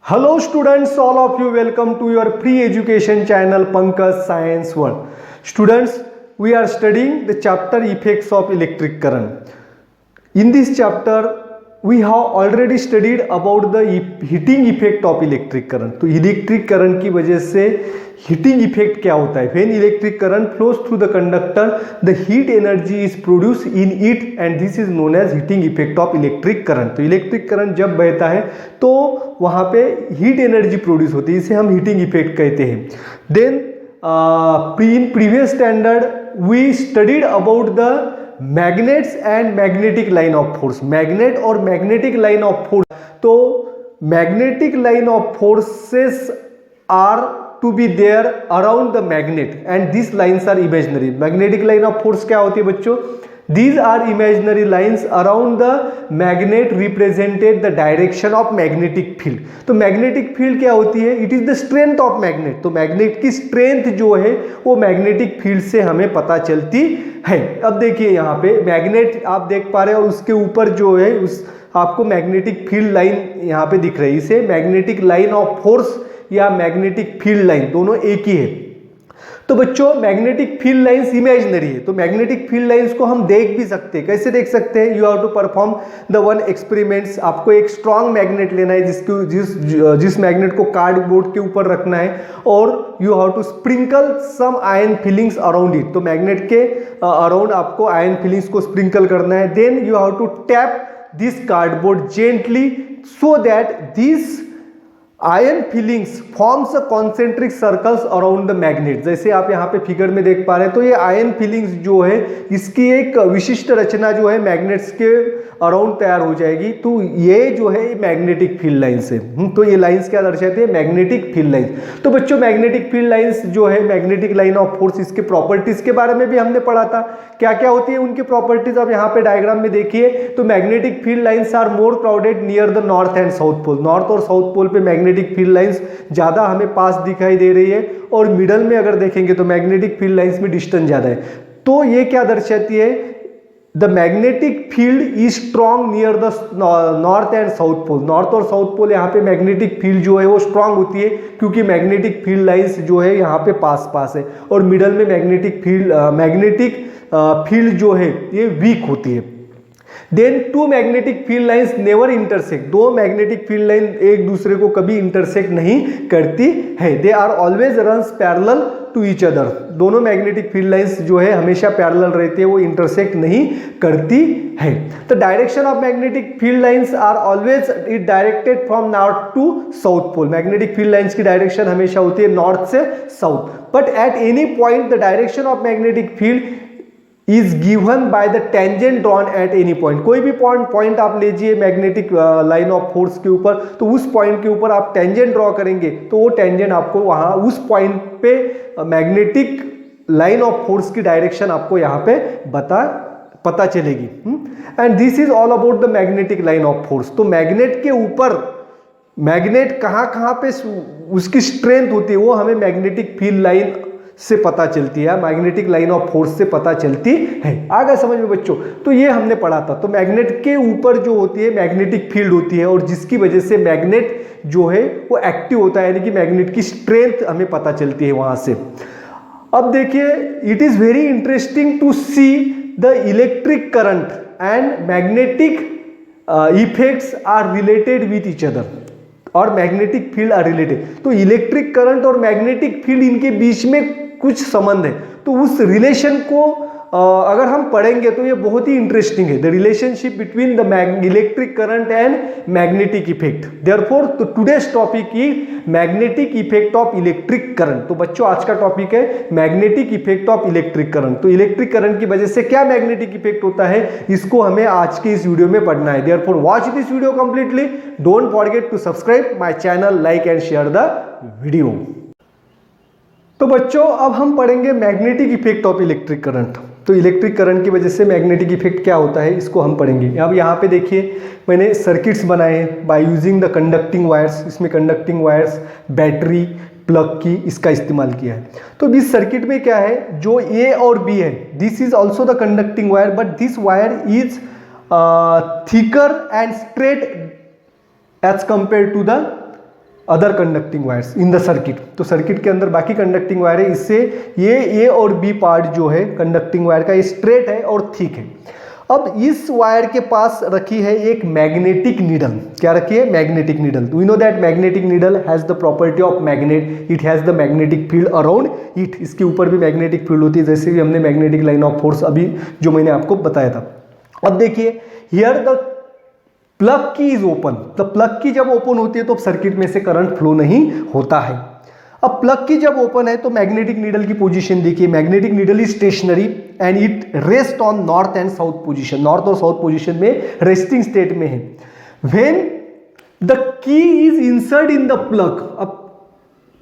Hello students, all of you welcome to your free education channel Pankaj Science World. Students, we are studying the chapter effects of electric current. In this chapter, we have already studied about the heating effect of electric current. तो electric current की वजह से heating effect क्या होता है? When electric current flows through the conductor the heat energy is produce in it and this is known as heating effect of electric current. तो electric current जब बहता है तो वहाँ पे हीट एनर्जी प्रोड्यूस होती है, इसे हम हीटिंग इफेक्ट कहते हैं. Then in previous standard we studied about the magnets and magnetic line of force. Magnet और मैग्नेटिक लाइन ऑफ फोर्स. तो magnetic line of forces are to be there around the magnet and this lines are imaginary. Magnetic line of force क्या होती है बच्चों? These are imaginary lines around the magnet represented the direction of magnetic field. तो magnetic field क्या होती है? It is the strength of magnet. तो magnet की strength जो है वो magnetic field से हमें पता चलती है. अब देखिए यहाँ पे magnet आप देख पा रहे हैं और उसके ऊपर जो है उस आपको magnetic field line यहाँ पे दिख रही है. इसे magnetic line of force या magnetic field line दोनों एक ही है. तो बच्चों मैग्नेटिक फील्ड लाइंस इमेजिनरी है, तो मैग्नेटिक फील्ड लाइंस को हम देख भी सकते हैं. कैसे देख सकते हैं? You have to perform the one experiments. आपको एक स्ट्रॉन्ग मैग्नेट लेना है जिस मैग्नेट को कार्डबोर्ड के ऊपर रखना है और you have to sprinkle some iron filings around it. तो मैग्नेट के अराउंड आपको आयन फिलिंग्स को स्प्रिंकल करना है. Then you have to tap this cardboard gently so that this iron filings forms concentric circles around the magnet. जैसे आप यहाँ पे फिगर में देख पा रहे हैं तो ये आयन फिलिंग्स जो है इसकी एक विशिष्ट रचना जो है मैग्नेट्स के अराउंड तैयार हो जाएगी. तो ये जो है मैग्नेटिक फील्ड लाइंस है. तो ये लाइंस क्या दर्शाती है? Magnetic field lines. तो बच्चों मैग्नेटिक फील्ड लाइंस जो है मैग्नेटिक लाइन ऑफ फोर्स, इसके प्रॉपर्टीज के बारे में भी हमने पढ़ा था. क्या क्या होती है उनकी प्रॉपर्टीज अब यहाँ पे डायग्राम में देखिए. तो magnetic field lines are more crowded near the north and south pole. North और साउथ पोल पे मैग्नेटिक फील्ड लाइंस ज्यादा हमें पास दिखाई दे रही है और मिडल में अगर देखेंगे तो मैग्नेटिक फील्ड लाइंस में डिस्टेंस ज्यादा है. तो ये क्या दर्शाती है? The magnetic field is strong near the north and south pole. North और साउथ पोल यहाँ पे मैग्नेटिक फील्ड जो है वो स्ट्रॉन्ग होती है क्योंकि मैग्नेटिक फील्ड लाइंस जो है यहाँ पे पास है और मिडल में मैग्नेटिक फील्ड जो है ये वीक होती है. Then two magnetic field lines never intersect. दो मैग्नेटिक फील्ड लाइन एक दूसरे को कभी इंटरसेक्ट नहीं करती है. They are always runs parallel to each other. दोनों मैग्नेटिक फील्ड लाइंस जो है हमेशा पैरेलल रहती है, वो इंटरसेक्ट नहीं करती है. The direction of magnetic field lines are always it directed from north to south pole. Magnetic field lines की डायरेक्शन हमेशा होती है नॉर्थ से south. But at any point the direction of magnetic field is given by the tangent drawn at any point. कोई भी point आप लीजिए magnetic line of force के ऊपर, तो उस पॉइंट के ऊपर आप टेंजेंट ड्रॉ करेंगे तो वो टेंजेंट आपको वहां उस पॉइंट पे मैग्नेटिक लाइन ऑफ फोर्स की डायरेक्शन आपको यहाँ पे पता चलेगी. And this is all about the magnetic line of force. तो मैग्नेट के ऊपर मैग्नेट कहाँ पे उसकी स्ट्रेंथ होती है वो हमें मैग्नेटिक फील्ड लाइन से पता चलती है, मैग्नेटिक लाइन ऑफ फोर्स से पता चलती है. आ गया समझ में बच्चों? तो ये हमने पढ़ा था. तो मैग्नेट के ऊपर जो होती है मैग्नेटिक फील्ड होती है और जिसकी वजह से मैग्नेट जो है वो एक्टिव होता है, यानी कि मैग्नेट की स्ट्रेंथ हमें पता चलती है वहां से. अब देखिए, it is very interesting to see the electric current and magnetic effects are related with each other और मैग्नेटिक फील्ड आर रिलेटेड. तो इलेक्ट्रिक करंट और मैग्नेटिक फील्ड इनके बीच में कुछ संबंध है. तो उस रिलेशन को अगर हम पढ़ेंगे तो ये बहुत ही इंटरेस्टिंग है. The relationship between the electric current and magnetic effect. Therefore today's topic is magnetic effect of electric current. तो बच्चों आज का टॉपिक है magnetic effect of electric current. तो इलेक्ट्रिक करंट की वजह से क्या मैग्नेटिक इफेक्ट होता है इसको हमें आज के इस वीडियो में पढ़ना है. Therefore watch this video completely. Don't forget to subscribe my channel, like and share the video. तो बच्चों अब हम पढ़ेंगे magnetic effect of electric current. तो इलेक्ट्रिक करंट की वजह से मैग्नेटिक इफेक्ट क्या होता है इसको हम पढ़ेंगे. अब यहाँ पे देखिए मैंने सर्किट्स बनाए हैं by using the conducting wires. इसमें कंडक्टिंग वायर्स, बैटरी, प्लग की इसका इस्तेमाल किया है. तो इस सर्किट में क्या है, जो ए और बी है this is also the conducting wire but this wire is thicker and straight as compare to the other conducting wires in the circuit. तो सर्किट के अंदर बाकी कंडक्टिंग वायर है, इससे ये ए और बी पार्ट जो है कंडक्टिंग वायर का, ये स्ट्रेट है और थिक है। अब इस वायर के पास रखी है एक मैग्नेटिक नीडल। क्या रखी है? Magnetic needle. We know that magnetic needle has the property of magnet, it has the magnetic field around it. इसके ऊपर भी मैग्नेटिक फील्ड होती है, जैसे भी हमने मैग्नेटिक लाइन ऑफ फोर्स अभी जो मैंने आपको बताया था। अब देखिए, हियर द प्लग की इज ओपन। तो प्लग की जब ओपन होती है तो सर्किट में से करंट फ्लो नहीं होता है। अब प्लग की जब ओपन है तो मैग्नेटिक नीडल की पोजीशन देखिए, magnetic needle is stationary and it rest on north and south position, north और साउथ पोजीशन में रेस्टिंग स्टेट में है। When the key is insert in the plug, अब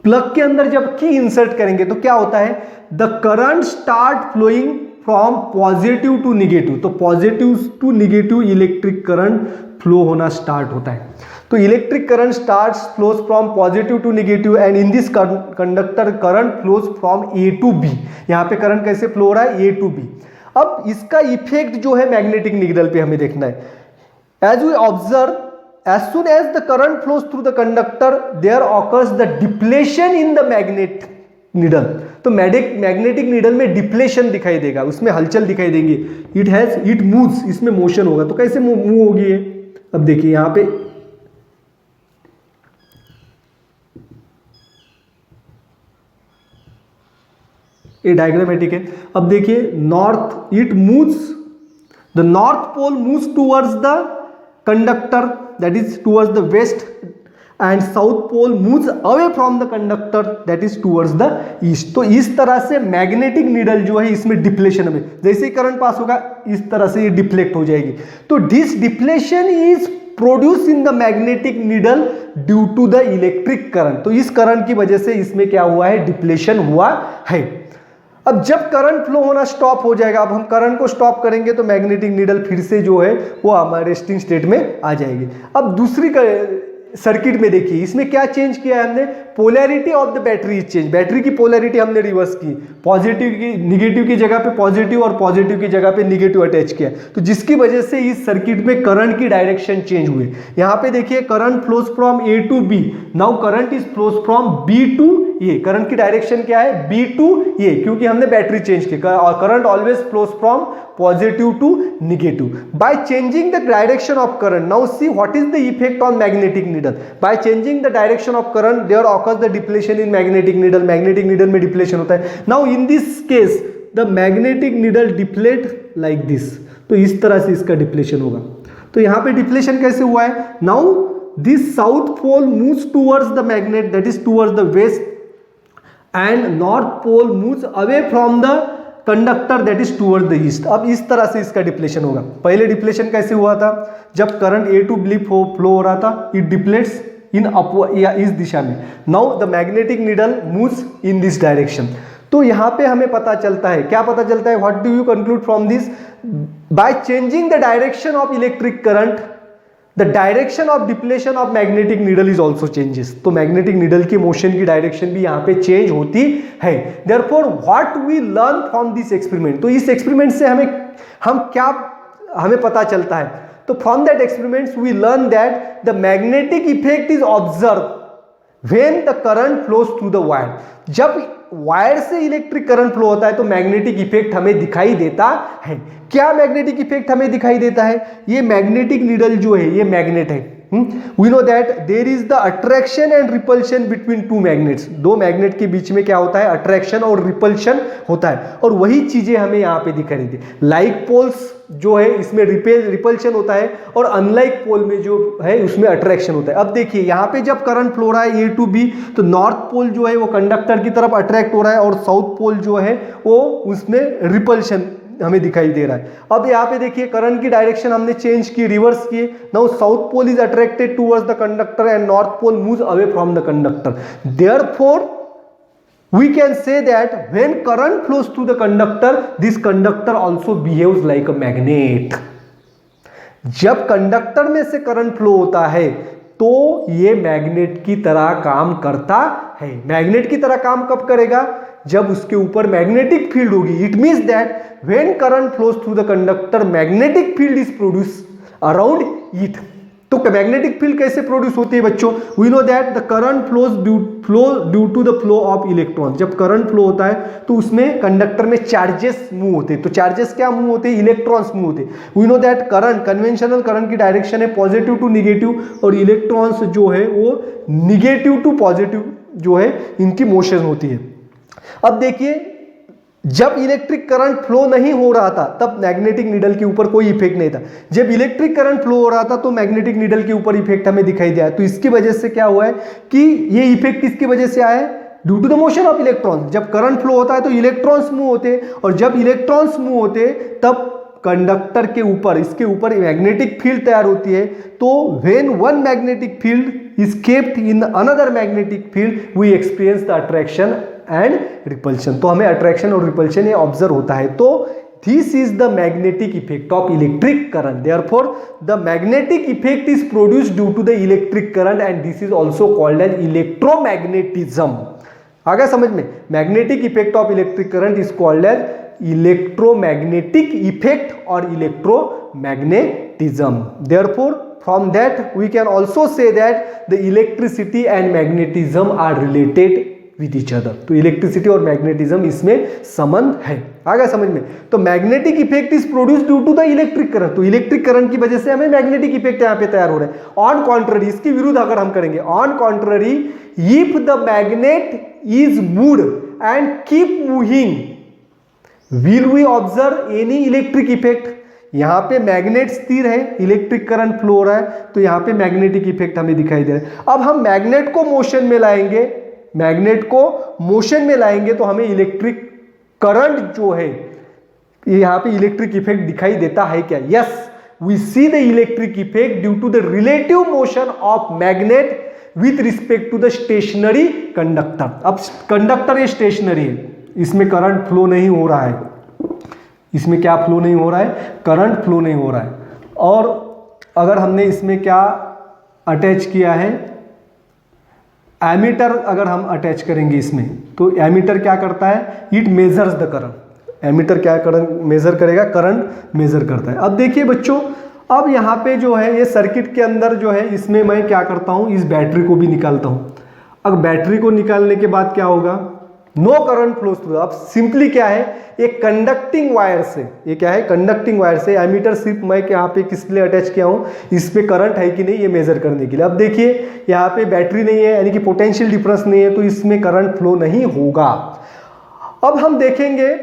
प्लग के अंदर जब की इंसर्ट करेंगे तो क्या होता है? The current start flowing from positive to negative. तो positive to negative electric current flow होना स्टार्ट होता है। तो electric current starts flows from positive to negative and in this conductor current flows from A to B. यहां पे current कैसे flow हो रहा है? A to B. अब इसका इफेक्ट जो है मैग्नेटिक नीडल पे हमें देखना है। As we observe, as soon as the current flows through the conductor there occurs the deflection in the magnet needle। तो मैग्नेटिक नीडल में डिप्लेशन दिखाई देगा, उसमें हलचल दिखाई देंगी। इट मूव्स, इसमें मोशन होगा। तो कैसे मूव होगी ये? अब देखिए यहां पे ये डायग्रामेटिक है। अब देखिए north, it moves, the north pole moves towards the conductor, that is towards the west, and south pole moves away from the conductor, that is towards the east। तो इस तरह से मैग्नेटिक नीडल जो है इसमें डिप्लेशन में, जैसे ही current pass होगा इस तरह से ये डिफ्लेक्ट हो जाएगी। तो this depletion is produce in the magnetic needle due to the electric current. तो इस करंट की वजह से इसमें क्या हुआ है? डिप्लेशन हुआ है। अब जब करंट फ्लो होना स्टॉप हो जाएगा, अब हम करंट को स्टॉप करेंगे तो मैग्नेटिक नीडल फिर से जो है वो हमारे रेस्टिंग स्टेट में आ जाएगी। अब दूसरी सर्किट में देखिए, इसमें क्या चेंज किया है हमने? Polarity of the battery is change. Battery की पोलैरिटी हमने रिवर्स की, पॉजिटिव की निगेटिव की जगह पे पॉजिटिव और पॉजिटिव की जगह पे निगेटिव अटैच किया। तो जिसकी वजह से इस सर्किट में करंट की डायरेक्शन चेंज हुई। यहां पे देखिए current flows from A to B, now current is flows from B to A. Current की डायरेक्शन क्या है? बी टू ए, क्योंकि हमने बैटरी चेंज की। और current always flows from positive to negative. By changing the direction of current, now see what is the effect on magnetic needle. By changing the direction of current there occurs the depletion in magnetic needle. Magnetic needle में depletion होता है। Now in this case the magnetic needle deplete like this. तो इस तरह से इसका depletion होगा। तो यहां पे डिप्लेशन कैसे हुआ है? Now this south pole moves towards the magnet, that is towards the west, and north pole moves away from the conductor, that is toward the east. अब इस तरह से इसका डिप्लेशन होगा। पहले डिप्लेशन कैसे हुआ था? जब current A to B flow हो रहा था, इट डिप्लेट्स इन अपवर्ड या इस दिशा में। Now the magnetic needle moves in this direction. तो यहां पे हमें पता चलता है, क्या पता चलता है? What do you conclude from this? By changing the direction of electric current the direction of depletion of magnetic needle is also changes. तो मैग्नेटिक नीडल की मोशन की डायरेक्शन भी यहाँ पे चेंज होती है। Therefore what we learn from this experiment, तो इस एक्सपेरिमेंट से हमें पता चलता है। तो from that experiments we learn that the magnetic effect is observe when the current flows through the wire. जब वायर से इलेक्ट्रिक करंट फ्लो होता है तो मैग्नेटिक इफेक्ट हमें दिखाई देता है। क्या मैग्नेटिक इफेक्ट हमें दिखाई देता है? ये मैग्नेटिक नीडल जो है ये मैग्नेट है। We know that there is the attraction and repulsion between two magnets. दो मैग्नेट के बीच में क्या होता है? अट्रैक्शन और रिपल्शन होता है। और वही चीजें हमें यहाँ पे दिखाई देती है। लाइक पोल्स जो है इसमें रिपल्शन होता है और अनलाइक पोल में जो है उसमें अट्रैक्शन होता है। अब देखिए यहाँ पे जब करंट फ्लो रहा है ए टू बी, तो नॉर्थ पोल जो है वो कंडक्टर की तरफ अट्रैक्ट हो रहा है और साउथ पोल जो है वो उसमें रिपल्शन हमें दिखाई दे रहा है। अब यहाँ पे देखिए करंट की डायरेक्शन हमने चेंज की, रिवर्स किए। Now south pole is attracted towards the conductor and north pole moves away from the conductor. Therefore we can say that when current flows through the conductor, this conductor also behaves like a magnet। जब conductor में से current flow होता है तो ये magnet की तरह काम करता है। मैग्नेट की तरह काम कब करेगा? जब उसके ऊपर मैग्नेटिक फील्ड होगी। It means that when current flows through the conductor magnetic field is produce around it. तो मैग्नेटिक फील्ड कैसे प्रोड्यूस होती है बच्चों? We know that the current flow due to the flow of electron. जब current flow होता है तो उसमें कंडक्टर में चार्जेस मूव होते हैं। तो चार्जेस क्या मूव होते हैं? इलेक्ट्रॉन्स मूव होते हैं। We know that current, conventional current की डायरेक्शन है पॉजिटिव टू निगेटिव, और इलेक्ट्रॉन्स जो है वो निगेटिव टू पॉजिटिव जो है इनकी मोशन होती है। अब देखिए, जब इलेक्ट्रिक करंट फ्लो नहीं हो रहा था तब मैग्नेटिक नीडल के ऊपर कोई इफेक्ट नहीं था। जब इलेक्ट्रिक करंट फ्लो हो रहा था तो मैग्नेटिक नीडल के ऊपर इफेक्ट हमें दिखाई दिया। तो इसकी वजह से क्या हुआ है कि ये इफेक्ट किसकी वजह से आया है? Due to the motion of electron. जब करंट फ्लो होता है तो इलेक्ट्रॉन्स मूव होते हैं, और जब इलेक्ट्रॉन्स मूव होते तब कंडक्टर के ऊपर, इसके ऊपर मैग्नेटिक फील्ड तैयार होती है। तो when one magnetic field is kept in another magnetic field we experience the attraction and repulsion। तो हमें अट्रैक्शन और रिपल्शन ये ऑब्जर्व होता है। तो this is the magnetic effect of electric current, therefore the magnetic effect is produced due to the electric current and this is also called as electromagnetism। आ गया समझ में? magnetic effect of electric current is called as electromagnetic effect or electromagnetism। therefore from that we can also say that the electricity and magnetism are related with each other। तो electricity और magnetism इसमें संबंध है। आ गया समझ में? तो magnetic effect is produce due to the electric current. तो इलेक्ट्रिक करंट की वजह से हमें मैग्नेटिक इफेक्ट यहां पे तैयार हो रहा है। ऑन कॉन्ट्ररी, इसकी विरुद्ध अगर हम करेंगे, on contrary if the magnet is moved and keep moving will we observe any electric effect. यहां पे मैग्नेट स्थिर है, इलेक्ट्रिक करंट फ्लो हो रहा है, तो यहां पे मैग्नेटिक इफेक्ट हमें दिखाई दे रहा है। अब हम मैग्नेट को मोशन में लाएंगे, मैग्नेट को मोशन में लाएंगे तो हमें इलेक्ट्रिक करंट जो है, यहां पे इलेक्ट्रिक इफेक्ट दिखाई देता है क्या? Yes, we see the electric effect due to the relative motion of magnet with respect to the stationary conductor. अब कंडक्टर ये स्टेशनरी है, इसमें करंट फ्लो नहीं हो रहा है, इसमें क्या फ्लो नहीं हो रहा है? करंट फ्लो नहीं हो रहा है। और अगर हमने इसमें क्या अटैच किया है? एमीटर अगर हम अटैच करेंगे इसमें, तो एमीटर क्या करता है? It measures the current. Ammeter क्या करंट मेजर करेगा? करंट मेजर करता है। अब देखिए बच्चों, अब यहाँ पे जो है ये सर्किट के अंदर जो है, इसमें मैं क्या करता हूँ, इस बैटरी को भी निकालता हूँ। अब बैटरी को निकालने के बाद क्या होगा? No current flows through. अब सिंपली क्या है, एक कंडक्टिंग वायर से, ये क्या है? कंडक्टिंग वायर से एमीटर सिर्फ मैं यहाँ पे किस लिए अटैच किया हूँ, इसमें करंट है कि नहीं ये मेजर करने के लिए। अब देखिए यहाँ पे बैटरी नहीं है, यानी कि पोटेंशियल डिफरेंस नहीं है, तो इसमें करंट फ्लो नहीं होगा। अब हम देखेंगे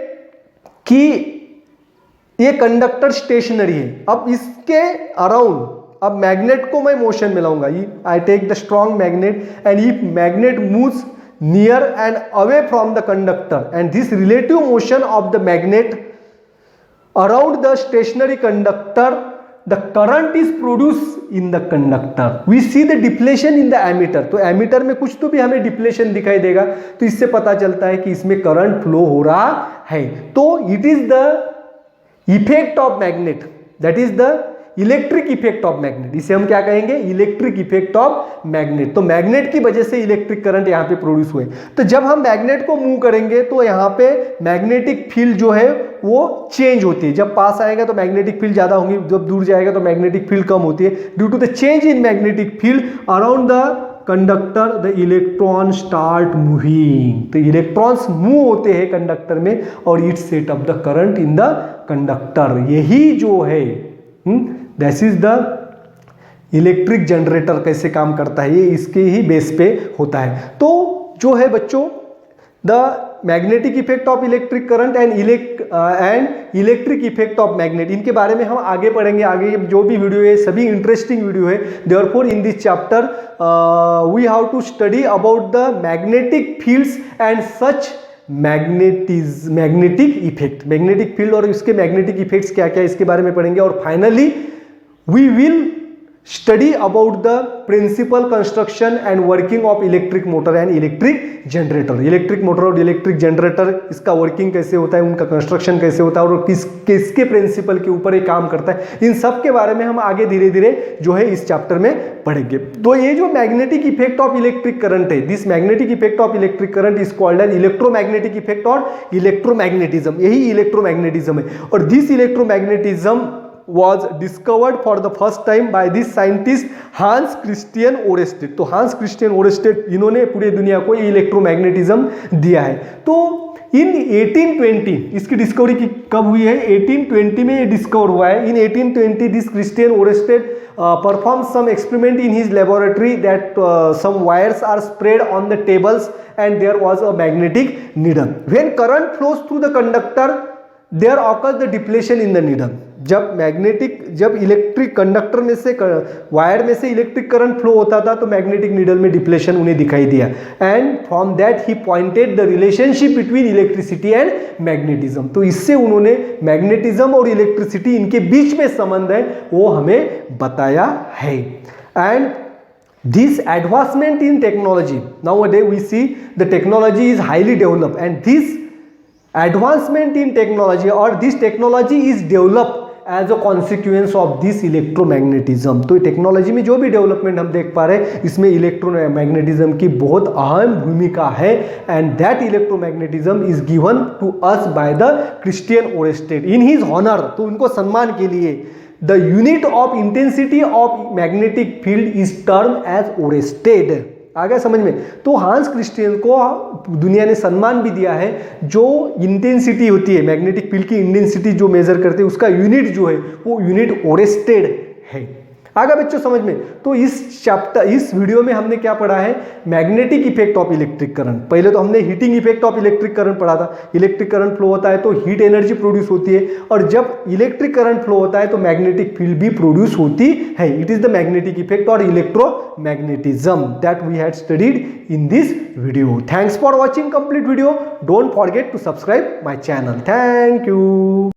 कि ये कंडक्टर स्टेशनरी है। अब इसके अराउंड, अब मैग्नेट को मैं मोशन में लाऊंगा। I take the strong magnet and if magnet moves near and away from the conductor and this relative motion of the magnet around the stationary conductor, the current is produced in the conductor। we see the deflection in the ammeter। तो ammeter में कुछ तो भी हमें depletion दिखाई देगा, तो इससे पता चलता है कि इसमें करंट फ्लो हो रहा है। तो it is the effect of magnet, that is the electric effect of magnet. इसे हम क्या कहेंगे? Electric effect of magnet. तो मैग्नेट की वजह से इलेक्ट्रिक करंट यहां पे प्रोड्यूस हुए। तो जब हम मैग्नेट को मूव करेंगे तो यहां पे मैग्नेटिक फील्ड जो है वो चेंज होती है। जब पास आएगा तो मैग्नेटिक फील्ड ज्यादा होंगी, जब दूर जाएगा तो मैग्नेटिक फील्ड कम होती है। Due to the change in magnetic field around the conductor the electron start moving. तो इलेक्ट्रॉन्स मूव होते हैं कंडक्टर में और it set up the current in the conductor. यही जो है that is the electric generator कैसे काम करता है, ये इसके ही बेस पे होता है। तो जो है बच्चों, the magnetic effect of electric current and electric effect of magnet, इनके बारे में हम आगे पढ़ेंगे। आगे जो भी वीडियो है सभी इंटरेस्टिंग वीडियो है। Therefore in this chapter we have to study about the magnetic fields and such magnetic effect. Magnetic field और उसके मैग्नेटिक इफेक्ट्स क्या क्या, इसके बारे में पढ़ेंगे। और finally we will study about the principle construction and working of electric motor and electric generator. Electric motor और इलेक्ट्रिक जनरेटर, इसका वर्किंग कैसे होता है, उनका कंस्ट्रक्शन कैसे होता है और किसके प्रिंसिपल के ऊपर ये काम करता है, इन सब के बारे में हम आगे धीरे धीरे जो है इस चैप्टर में पढ़ेंगे। तो ये जो magnetic effect of electric current है, this magnetic effect of electric current is called as electromagnetic effect or electromagnetism. यही इलेक्ट्रोमैग्नेटिज्म है। और this electromagnetism was discovered for the first time by this scientist Hans Christian Oersted. तो Hans Christian Oersted इन्होंने पूरी दुनिया को electromagnetism दिया है। तो इन 1820 इसकी डिस्कवरी कब हुई है? 1820 में ये डिस्कवर हुआ है। इन 1820 this Christian Oersted performed some experiment in his laboratory that some wires are spread on the tables and there was a magnetic needle. When current flows through the conductor, there occurs the deflection in the needle. जब electric conductor में से wire में से electric current flow होता था तो magnetic needle में depletion उन्हें दिखाई दिया। And from that he pointed the relationship between electricity and magnetism. तो इससे उन्होंने मैग्नेटिज्म और इलेक्ट्रिसिटी इनके बीच में संबंध है वो हमें बताया है। And this advancement in technology, nowadays we see the technology is highly developed and this advancement in technology or this technology is developed as a consequence of this electromagnetism। तो टेक्नोलॉजी में जो भी डेवलपमेंट हम देख पा रहे हैं इसमें इलेक्ट्रोमैग्नेटिज्म की बहुत अहम भूमिका है। And that electromagnetism is given to us by the Christian Oersted in his honour. तो उनको सम्मान के लिए the unit of intensity of magnetic field is term as Oersted. आ गया समझ में? तो हांस क्रिस्टियन को दुनिया ने सम्मान भी दिया है। जो इंटेंसिटी होती है मैग्नेटिक फील्ड की इंटेंसिटी जो मेजर करते हैं उसका यूनिट जो है वो यूनिट ओरेस्टेड है। आ गया बच्चों समझ में? तो इस वीडियो में हमने क्या पढ़ा है? Magnetic effect of electric current. पहले तो हमने heating effect of electric current पढ़ा था। इलेक्ट्रिक करंट फ्लो होता है तो हीट एनर्जी प्रोड्यूस होती है और जब इलेक्ट्रिक करंट फ्लो होता है तो मैग्नेटिक फील्ड भी प्रोड्यूस होती है। It is the magnetic effect or electromagnetism that we had studied in this video. Thanks for watching complete video. Don't forget to subscribe my channel. Thank you.